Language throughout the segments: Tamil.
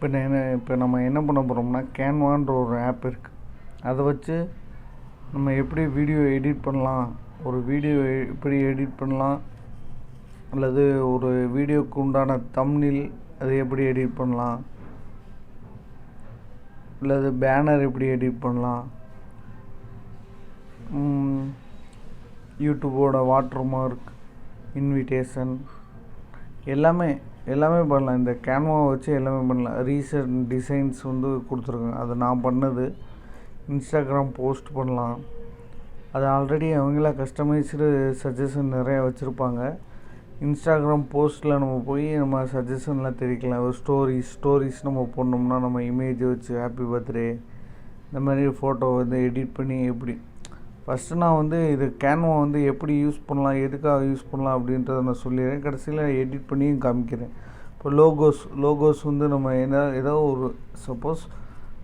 இப்போ நம்ம என்ன பண்ண போகிறோம்னா, கேன்வான்ற ஒரு ஆப் இருக்குது. அதை வச்சு நம்ம எப்படி வீடியோ எடிட் பண்ணலாம், ஒரு வீடியோ எப்படி எடிட் பண்ணலாம், அல்லது ஒரு வீடியோக்கு உண்டான தம்ப்நெயில் அதை எப்படி எடிட் பண்ணலாம், அல்லது பேனர் எப்படி எடிட் பண்ணலாம், யூடியூபோட வாட்டர்மார்க், இன்விடேஷன் எல்லாமே பண்ணலாம். இந்த கேன்வாவை வச்சு எல்லாமே பண்ணலாம். ரீசெண்ட் டிசைன்ஸ் கொடுத்துருக்காங்க, அது நான் பண்ணது. இன்ஸ்டாகிராம் போஸ்ட் பண்ணலாம். அது ஆல்ரெடி அவங்கள கஸ்டமைஸ்டு சஜஷன் நிறையா வச்சுருப்பாங்க. இன்ஸ்டாகிராம் போஸ்ட்டில் நம்ம போய் நம்ம சஜஷன்லாம் தெரிவிக்கலாம். ஒரு ஸ்டோரிஸ் நம்ம போடணும்னா நம்ம இமேஜை வச்சு ஹாப்பி பர்த்டே இந்த மாதிரி ஃபோட்டோ எடிட் பண்ணி எப்படி ஃபஸ்ட்டு நான் இது கேன்வா எப்படி யூஸ் பண்ணலாம், எதுக்காக யூஸ் பண்ணலாம் அப்படின்றத நான் சொல்லிடுறேன். கடைசியில் எடிட் பண்ணியும் காமிக்கிறேன். இப்போ லோகோஸ் நம்ம ஏதோ ஒரு சப்போஸ்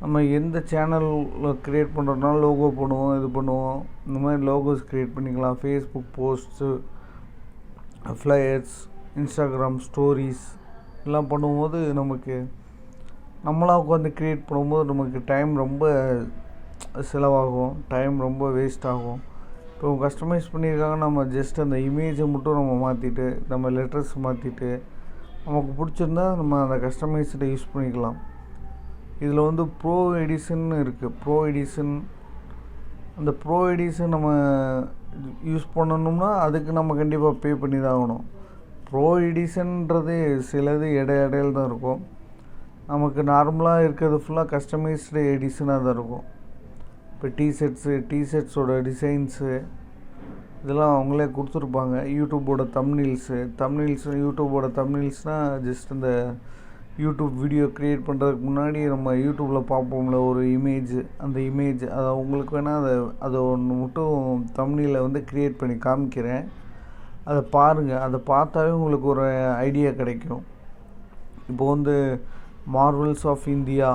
நம்ம எந்த சேனலில் க்ரியேட் பண்ணுறதுனால லோகோ பண்ணுவோம். இந்த மாதிரி லோகோஸ் க்ரியேட் பண்ணிக்கலாம். Facebook post, flyers, Instagram stories எல்லாம் பண்ணும்போது நம்மளாக உட்காந்து க்ரியேட் பண்ணும்போது நமக்கு டைம் ரொம்ப செலவாகும், டைம் ரொம்ப வேஸ்ட் ஆகும். இப்போ கஸ்டமைஸ் பண்ணியிருக்காங்க, நம்ம ஜஸ்ட் அந்த இமேஜை மட்டும் நம்ம மாற்றிட்டு, நம்ம லெட்டர்ஸ் மாற்றிட்டு, நமக்கு பிடிச்சிருந்தா நம்ம அந்த கஸ்டமைஸ்டை யூஸ் பண்ணிக்கலாம். இதில் ப்ரோ எடிஷன் இருக்குது. அந்த ப்ரோ எடிஷன் நம்ம யூஸ் பண்ணணும்னா அதுக்கு நம்ம கண்டிப்பாக பே பண்ணி தான் ஆகணும். ப்ரோ எடிஷன்ன்றது சிலது இடையில தான் இருக்கும். நமக்கு நார்மலாக இருக்கிறது ஃபுல்லாக கஸ்டமைஸ்டு எடிஷனாக தான் இருக்கும். இப்போ டிஷர்ட்ஸோட டிசைன்ஸு இதெல்லாம் அவங்களே கொடுத்துருப்பாங்க. யூடியூபோட தம்ப்நெயில்ஸ்னால் ஜஸ்ட் இந்த யூடியூப் வீடியோ க்ரியேட் பண்ணுறதுக்கு முன்னாடி நம்ம யூடியூப்பில் பார்ப்போம்ல ஒரு அந்த இமேஜ் அதை உங்களுக்கு வேணால் அதை ஒன்று மட்டும் தம்ப்நெயிலை க்ரியேட் பண்ணி காமிக்கிறேன். அதை பாருங்கள். அதை பார்த்தாவே உங்களுக்கு ஒரு ஐடியா கிடைக்கும். இப்போ Marvels of India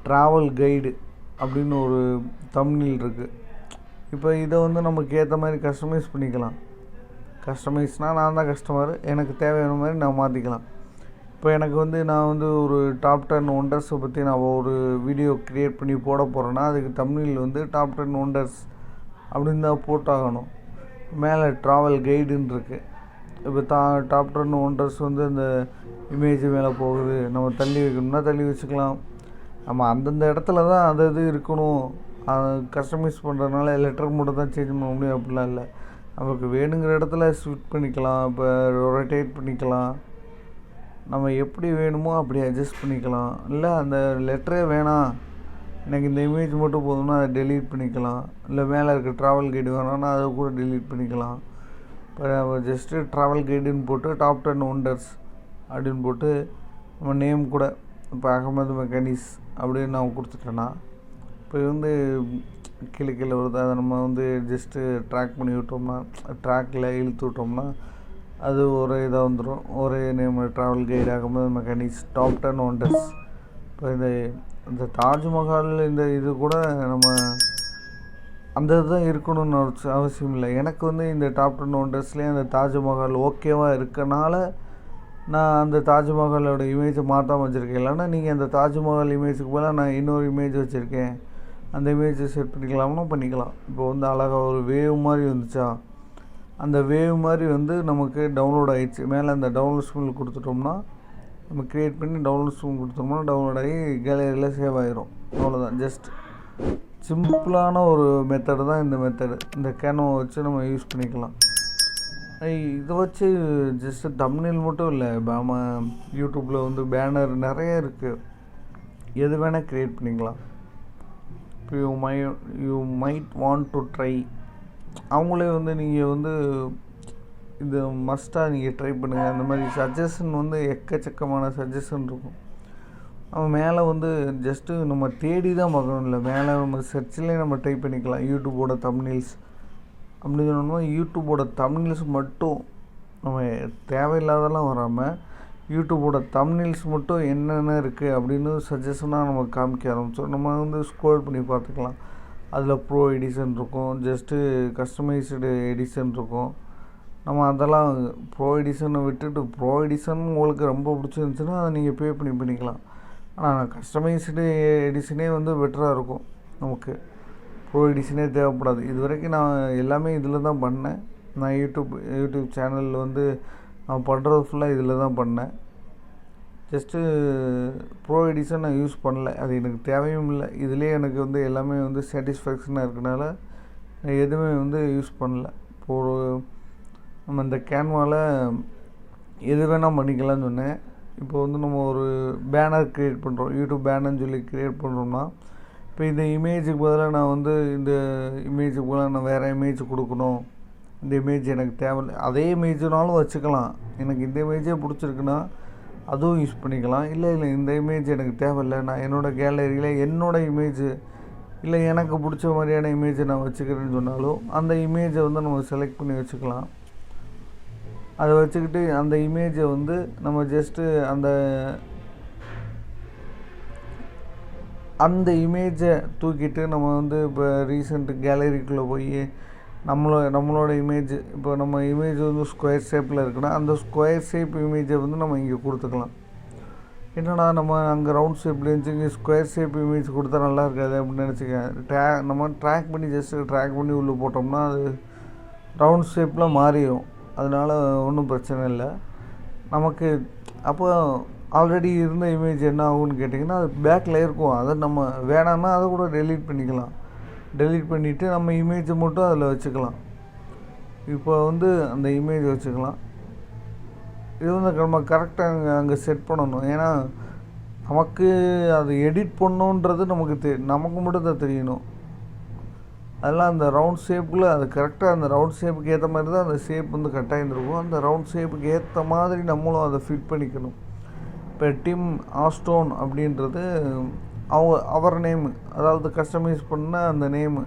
travel guide அப்படின்னு ஒரு தம்ப்நெயில் இருக்குது. இப்போ இதை நமக்கு ஏற்ற மாதிரி கஸ்டமைஸ் பண்ணிக்கலாம். கஸ்டமைஸ்னால் நான் தான் கஸ்டமர், எனக்கு தேவையான மாதிரி நான் மாற்றிக்கலாம். இப்போ எனக்கு நான் ஒரு டாப் 10 ஒண்டர்ஸை பற்றி நான் ஒரு வீடியோ க்ரியேட் பண்ணி போட போகிறேன்னா அதுக்கு தம்ப்நெயில் டாப் 10 ஒண்டர்ஸ் அப்படின்னு தான் போட்டாகணும். மேலே ட்ராவல் கைடுன்னு இருக்குது. இப்போ டாப் 10 ஒண்டர்ஸ் அந்த இமேஜ் மேலே போகுது. நம்ம தள்ளி வைக்கணும்னா தள்ளி வச்சுக்கலாம். நம்ம அந்தந்த இடத்துல தான் அது இருக்கணும். கஸ்டமைஸ் பண்ணுறதுனால லெட்டர் மட்டும் தான் சேஞ்ச் பண்ண முடியும் அப்படிலாம் இல்லை. நமக்கு வேணுங்கிற இடத்துல ஸ்விட் பண்ணிக்கலாம். இப்போ ரொட்டேட் பண்ணிக்கலாம். நம்ம எப்படி வேணுமோ அப்படி அட்ஜஸ்ட் பண்ணிக்கலாம். இல்லை அந்த லெட்டரே வேணாம், எனக்கு இந்த இமேஜ் மட்டும் போதும்னா அதை டெலீட் பண்ணிக்கலாம். இல்லை மேலே இருக்க ட்ராவல் கைடு வேணாம்னா அதை கூட டெலீட் பண்ணிக்கலாம். இப்போ ஜஸ்ட்டு ட்ராவல் கைடுன்னு போட்டு டாப் 10 ஒண்டர்ஸ் அப்படின்னு போட்டு நம்ம நேம் கூட இப்போ அகமது மெக்கானிஸ் அப்படின்னு நான் கொடுத்துட்டேன்னா இப்போ கீழே வருது. அதை நம்ம ஜஸ்ட்டு ட்ராக் பண்ணி விட்டோம்னா, ட்ராக்கில் இழுத்து விட்டோம்னா அது ஒரு இதாக வந்துடும். ஒரே name travel guide Ahmed mechanics top 10 wonders. இப்போ இந்த தாஜ்மஹால் இது கூட நம்ம அந்த இதுதான் இருக்கணும்னு அவசியம் இல்லை. எனக்கு இந்த டாப் 10 ஒண்டர்ஸ்லேயே அந்த தாஜ்மஹால் ஓகேவாக இருக்கனால நான் அந்த தாஜ்மஹாலோட இமேஜை மாற்றாமல் வச்சுருக்கேன். இல்லைன்னா நீங்கள் அந்த தாஜ்மஹால் இமேஜுக்கு போல நான் இன்னொரு இமேஜ் வச்சுருக்கேன், அந்த இமேஜை செட் பண்ணிக்கலாம்னா பண்ணிக்கலாம். இப்போ அழகாக ஒரு வேவ் மாதிரி வந்துச்சா, அந்த வேவ் மாதிரி நமக்கு டவுன்லோட் ஆகிடுச்சு. மேலே அந்த டவுன்லோட் ஸ்கூல் கொடுத்துட்டோம்னா நம்ம க்ரியேட் பண்ணி டவுன்லோட் ஸ்கூல் கொடுத்தோம்னா டவுன்லோட் ஆகி கேலரியில் சேவ் ஆகிரும். அவ்வளோதான். ஜஸ்ட் சிம்பிளான ஒரு மெத்தடு தான் இந்த மெத்தடு. இந்த கேன்வா வச்சு நம்ம யூஸ் பண்ணிக்கலாம். இதை வச்சு ஜஸ்ட்டு தம்ப்நெயில் மட்டும் இல்லை, நம்ம யூடியூப்பில் பேனர் நிறைய இருக்குது. எது வேணால் க்ரியேட் பண்ணிக்கலாம். இப்போ you might want to try அவங்களே நீங்கள் இது மஸ்ட்டாக நீங்கள் ட்ரை பண்ணுங்கள். அந்த மாதிரி சஜஷன் எக்கச்சக்கமான சஜஷன் இருக்கும். நம்ம மேலே ஜஸ்ட்டு நம்ம தேடி தான் பார்க்கணும். இல்லை மேலே நம்ம சர்ச்சிலே நம்ம டைப் பண்ணிக்கலாம். யூடியூபோட தம்ப்நெயில்ஸ் அப்படி சொன்னோம்னா யூடியூபோட தம்ப்நெயில்ஸ் மட்டும் நம்ம தேவையில்லாதெல்லாம் வராமல் யூடியூபோட தம்ப்நெயில்ஸ் மட்டும் என்னென்ன இருக்குது அப்படின்னு சஜஷனாக நமக்கு காமிக்க ஆரம்பிச்சோம். நம்ம ஸ்க்ரோல் பண்ணி பார்த்துக்கலாம். அதில் ப்ரோ எடிஷன் இருக்கும், ஜஸ்ட்டு கஸ்டமைஸ்டு எடிஷன் இருக்கும். நம்ம அதெல்லாம் ப்ரோ எடிஷனை விட்டுட்டு ப்ரோ எடிஷன் உங்களுக்கு ரொம்ப பிடிச்சிருந்துச்சுன்னா அதை நீங்கள் பே பண்ணிக்கலாம். ஆனால் கஸ்டமைஸ்டு எடிஷனே வந்து பெட்டராக இருக்கும். நமக்கு ப்ரோ எடிஷனே தேவைப்படாது. இது வரைக்கும் நான் எல்லாமே இதில் தான் பண்ணேன். நான் யூடியூப் சேனலில் வந்து நான் பண்ணுறது ஃபுல்லாக இதில் தான் பண்ணேன். ஜஸ்ட்டு ப்ரோ எடிஷன் நான் யூஸ் பண்ணல, அது எனக்கு தேவையும் இல்லை. இதிலே எனக்கு வந்து எல்லாமே வந்து சாட்டிஸ்ஃபேக்ஷனாக இருக்கனால நான் எதுவுமே வந்து யூஸ் பண்ணல. இப்போது நம்ம இந்த கேன்வாவில் எது வேணால் பண்ணிக்கலாம்னு சொன்னேன். இப்போ வந்து நம்ம ஒரு பேனர் க்ரியேட் பண்ணுறோம், யூடியூப் பேனர்னு சொல்லி க்ரியேட் பண்ணுறோம்னா, இப்போ இந்த இமேஜுக்கு பதிலாக நான் வந்து இந்த இமேஜுக்கு பதிலாக நான் வேறு இமேஜ் கொடுக்கணும், இந்த இமேஜ் எனக்கு தேவையில்லை, அதே இமேஜுனாலும் வச்சுக்கலாம். எனக்கு இந்த இமேஜே பிடிச்சிருக்குன்னா அதுவும் யூஸ் பண்ணிக்கலாம். இல்லை இந்த இமேஜ் எனக்கு தேவையில்லை, நான் என்னோடய கேலரியில் என்னோடய இமேஜு இல்லை எனக்கு பிடிச்ச மாதிரியான இமேஜை நான் வச்சுக்கிறேன்னு சொன்னாலும் அந்த இமேஜை வந்து நம்ம செலக்ட் பண்ணி வச்சுக்கலாம். அதை வச்சுக்கிட்டு அந்த இமேஜை வந்து நம்ம ஜஸ்ட்டு அந்த இமேஜை தூக்கிட்டு நம்ம வந்து இப்போ ரீசெண்ட் கேலரிக்குள்ளே போய் நம்மளோட இமேஜ், இப்போ நம்ம இமேஜ் வந்து ஸ்கொயர் ஷேப்பில் இருக்குன்னா அந்த ஸ்கொயர் ஷேப் இமேஜை வந்து நம்ம இங்கே கொடுத்துக்கலாம். என்னடா நம்ம அங்கே ரவுண்ட் ஷேப்பில் இருந்துச்சு, இங்கே ஸ்கொயர் ஷேப் இமேஜ் கொடுத்தா நல்லா இருக்காது அப்படின்னு நினச்சிக்கேன். நம்ம ட்ராக் பண்ணி ட்ராக் பண்ணி உள்ளே போட்டோம்னா அது ரவுண்ட் ஷேப்பில் மாறிடும். அதனால் ஒன்றும் பிரச்சனை இல்லை நமக்கு. அப்போ ஆல்ரெடி இருந்த இமேஜ் என்ன ஆகும்னு கேட்டிங்கன்னா அது பேக்கில் இருக்கும். அதை நம்ம வேணாம்னா அதை கூட டெலீட் பண்ணிக்கலாம். டெலீட் பண்ணிவிட்டு நம்ம இமேஜை மட்டும் அதில் வச்சுக்கலாம். இப்போ வந்து அந்த இமேஜ் வச்சுக்கலாம். இது வந்து நம்ம கரெக்டாக அங்கே செட் பண்ணணும். ஏன்னா நமக்கு அது எடிட் பண்ணணுன்றது நமக்கு மட்டும் தான் தெரியணும். அதெல்லாம் அந்த ரவுண்ட் ஷேப்பில் அது கரெக்டாக அந்த ரவுண்ட் ஷேப்புக்கு ஏற்ற மாதிரி தான் அந்த ஷேப் வந்து கட்டாக இருந்திருக்கும். அந்த ரவுண்ட் ஷேப்புக்கு ஏற்ற மாதிரி நம்மளும் அதை ஃபிட் பண்ணிக்கணும். இப்போ டிம் ஆஸ்டோன் அப்படின்றது அவர் நேமு, அதாவது கஸ்டமைஸ் பண்ண அந்த நேமு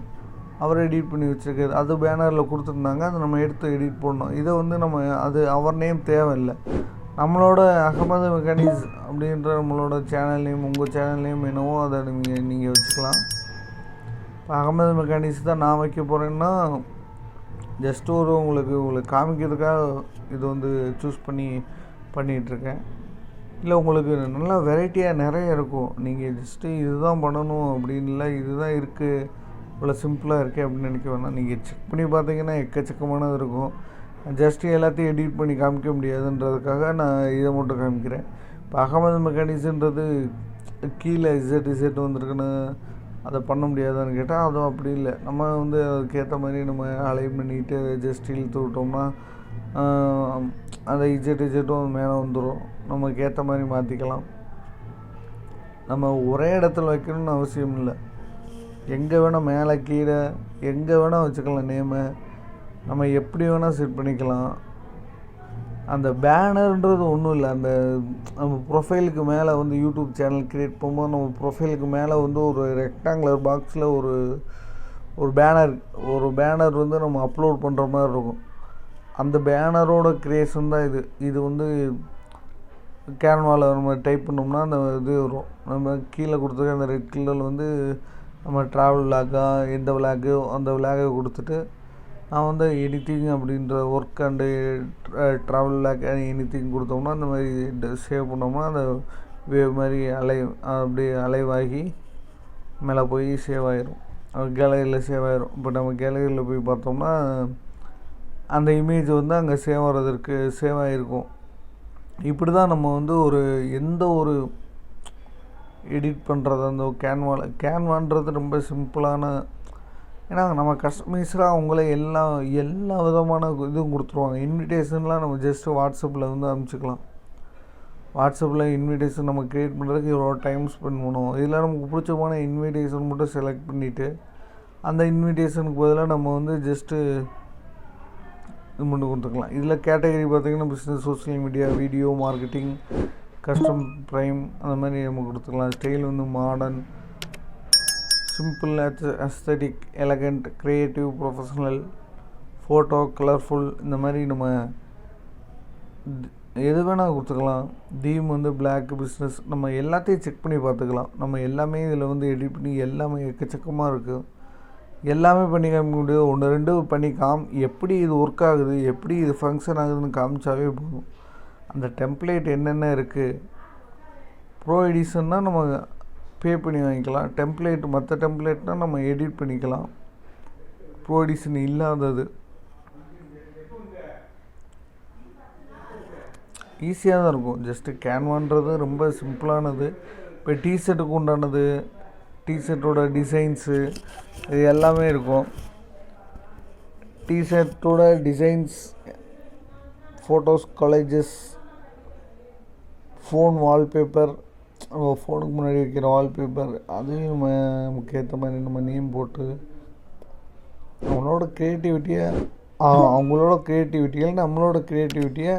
அவர் எடிட் பண்ணி வச்சுருக்காரு. அது பேனரில் கொடுத்துருந்தாங்க, அதை நம்ம எடுத்து எடிட் பண்ணோம். இதை வந்து நம்ம அது அவர் நேம் தேவையில்லை. நம்மளோட அகமது மெக்கானிக்ஸ் அப்படின்ற நம்மளோட சேனல் நேம், உங்கள் சேனல் நேம் என்னவோ அதை நீங்கள் வச்சுக்கலாம். இப்போ அகமது மெக்கானிக்ஸ் தான் நான் வைக்க போகிறேன்னா ஜஸ்ட்டு உங்களுக்கு காமிக்கிறதுக்காக இது வந்து சூஸ் பண்ணிகிட்ருக்கேன். இல்லை உங்களுக்கு நல்லா வெரைட்டியாக நிறைய இருக்கும். நீங்கள் ஜஸ்ட்டு இதுதான் பண்ணணும் அப்படின்னு இல்லை, இதுதான் இருக்குது, இவ்வளோ சிம்பிளாக இருக்குது அப்படின்னு நினைக்க வேணாம். நீங்கள் செக் பண்ணி பார்த்தீங்கன்னா எக்கச்சக்கமானது இருக்கும். ஜஸ்ட்டு எல்லாத்தையும் எடிட் பண்ணி காமிக்க முடியாதுன்றதுக்காக நான் இதை மட்டும் காமிக்கிறேன். இப்போ அகமது மெக்கானிக்ஸ்ன்றது கீழே இசட் வந்துருக்குன்னு அதை பண்ண முடியாதான்னு கேட்டால் அதுவும் அப்படி இல்லை. நம்ம வந்து அதுக்கேற்ற மாதிரி நம்ம அலைன் பண்ணிவிட்டு ஜஸ்ட் இழுத்து விட்டோம்னா அந்த இஜெட்டும் மேலே வந்துடும். நமக்கு ஏற்ற மாதிரி மாற்றிக்கலாம். நம்ம ஒரே இடத்துல வைக்கணும்னு அவசியம் இல்லை. எங்கே வேணால் மேலே கீழே எங்கே வேணால் வச்சுக்கலாம் நேமை. நம்ம எப்படி வேணால் செட் பண்ணிக்கலாம். அந்த பேனர்ன்றது ஒன்றும் இல்லை. அந்த நம்ம ப்ரொஃபைலுக்கு மேலே வந்து யூடியூப் சேனல் க்ரியேட் பண்ணும்போது நம்ம ப்ரொஃபைலுக்கு மேலே வந்து ஒரு ரெக்டாங்குலர் பாக்ஸில் ஒரு பேனர் வந்து நம்ம அப்லோட் பண்ணுற மாதிரி இருக்கும். அந்த பேனரோட க்ரியேஷன் தான் இது வந்து கேன்வாவில் நம்ம டைப் பண்ணோம்னா அந்த இது வரும். நம்ம கீழே கொடுத்துருக்க அந்த ரெட் கலரில் வந்து நம்ம ட்ராவல் விளாகா எந்த விளாகோ அந்த விளாகை கொடுத்துட்டு நான் வந்து எனிதிங் அப்படின்ற work and travel vlog anything கொடுத்தோம்னா அந்த மாதிரி சேவ் பண்ணோம்னா அந்த வேவ் மாதிரி அப்படியே அலைவாகி மேலே போய் சேவ் ஆகிரும். கேலரியில் சேவ் ஆகிரும். இப்போ நம்ம கேலரியில் போய் பார்த்தோம்னா அந்த இமேஜ் வந்து அங்கே சேவ் ஆகிருக்கும். இப்படி தான் நம்ம வந்து எந்த ஒரு எடிட் பண்ணுறது அந்த கேன்வான்றது ரொம்ப சிம்பிளான. ஏன்னா நம்ம கஸ்டமைஸ்டாக அவங்களே எல்லா விதமான இதுவும் கொடுத்துருவாங்க. இன்விடேஷன்லாம் நம்ம ஜஸ்ட்டு வாட்ஸ்அப்பில் வந்து அனுப்பிச்சிக்கலாம். வாட்ஸ்அப்பில் இன்விடேஷன் நம்ம க்ரியேட் பண்ணுறதுக்கு இவ்வளோ டைம் ஸ்பெண்ட் பண்ணுவோம். இதில் நமக்கு பிடிச்சமான இன்விடேஷன் மட்டும் செலக்ட் பண்ணிவிட்டு அந்த இன்விடேஷனுக்கு பதிலாக நம்ம வந்து ஜஸ்ட்டு இது மட்டும் கொடுத்துக்கலாம். இதில் கேட்டகரி பார்த்திங்கன்னா business, social media, video marketing, custom prime அந்த மாதிரி நம்ம கொடுத்துக்கலாம். ஸ்டைல் வந்து modern, simple, aesthetic, elegant, creative, professional, photo, colourful, இந்த மாதிரி நம்ம எது வேணால் கொடுத்துக்கலாம். தீம் வந்து பிளாக், பிஸ்னஸ், நம்ம எல்லாத்தையும் செக் பண்ணி பார்த்துக்கலாம். நம்ம எல்லாமே இதில் வந்து எடிட் பண்ணி எல்லாமே எக்கச்சக்கமாக இருக்குது. எல்லாமே பண்ணி காமிக்க முடியாது. 1-2 பண்ணி எப்படி இது ஒர்க் ஆகுது, எப்படி இது ஃபங்க்ஷன் ஆகுதுன்னு காமிச்சாவே போதும். அந்த டெம்ப்ளேட் என்னென்ன இருக்குது, ப்ரோ எடிஷன்னா நம்ம பே பண்ணி வாங்கிக்கலாம். டெம்ப்ளேட் மற்ற டெம்ப்ளேட்னால் நம்ம எடிட் பண்ணிக்கலாம். ப்ரோ எடிஷன் இல்லாதது ஈஸியாக தான் இருக்கும். ஜஸ்ட்டு கேன்வான்றது ரொம்ப சிம்பிளானது. இப்போ டிஷர்ட்டுக்கு உண்டானது, டிஷர்ட்டோட டிசைன்ஸு இது எல்லாமே இருக்கும். டிஷர்ட்டோட designs, photos, collages, phone wallpaper, நம்ம ஃபோனுக்கு முன்னாடி வைக்கிற வால்பேப்பர், அதையும் நமக்கு ஏற்ற மாதிரி நம்ம நேம் போட்டு அவங்களோட க்ரியேட்டிவிட்டியில் நம்மளோட க்ரியேட்டிவிட்டியை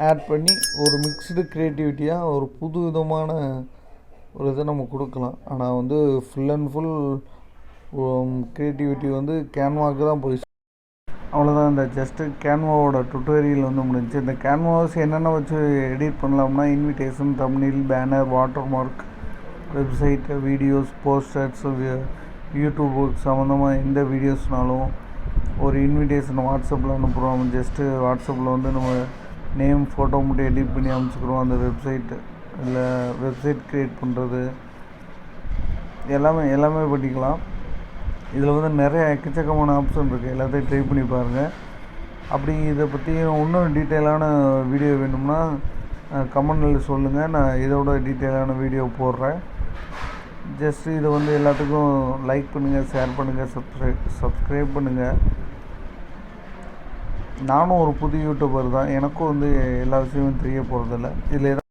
ஆட் பண்ணி ஒரு மிக்ஸ்டு க்ரியேட்டிவிட்டியாக ஒரு புது விதமான ஒரு இதை நம்ம கொடுக்கலாம். ஆனால் வந்து ஃபுல் அண்ட் ஃபுல் க்ரியேட்டிவிட்டி வந்து கேன்வாவுக்கு தான் போய். அவ்வளோதான். இந்த ஜஸ்ட்டு கேன்வாவோட டுட்டோரியல் வந்து முடிஞ்சு. இந்த கேன்வாஸ் என்னென்ன வச்சு எடிட் பண்ணலாம்னா invitation, thumbnail, banner, watermark, website, videos, posters, YouTube சம்மந்தமாக எந்த வீடியோஸ்னாலும் ஒரு இன்விடேஷன் வாட்ஸ்அப்பில் அனுப்புகிறோம். ஜஸ்ட்டு வாட்ஸ்அப்பில் வந்து நம்ம நேம், ஃபோட்டோ மட்டும் எடிட் பண்ணி அனுப்பிச்சிக்கிறோம். அந்த வெப்சைட்டு இல்லை வெப்சைட் க்ரியேட் பண்ணுறது எல்லாமே பண்ணிக்கலாம். இதில் வந்து நிறைய எக்கச்சக்கமான ஆப்ஷன் இருக்குது. எல்லாத்தையும் ட்ரை பண்ணி பாருங்கள். அப்படி இதை பற்றி இன்னும் டீட்டெயிலான வீடியோ வேணும்னா கமெண்டில் சொல்லுங்கள். நான் இதோட டீட்டெயிலான வீடியோ போடுறேன். ஜஸ்ட் இதை வந்து எல்லாத்துக்கும் லைக் பண்ணுங்கள், ஷேர் பண்ணுங்கள், சப்ஸ்கிரைப் பண்ணுங்கள். நானும் ஒரு புது யூடியூபர் தான். எனக்கும் வந்து எல்லா விஷயமும் தெரிய போகிறதில்ல. இதில்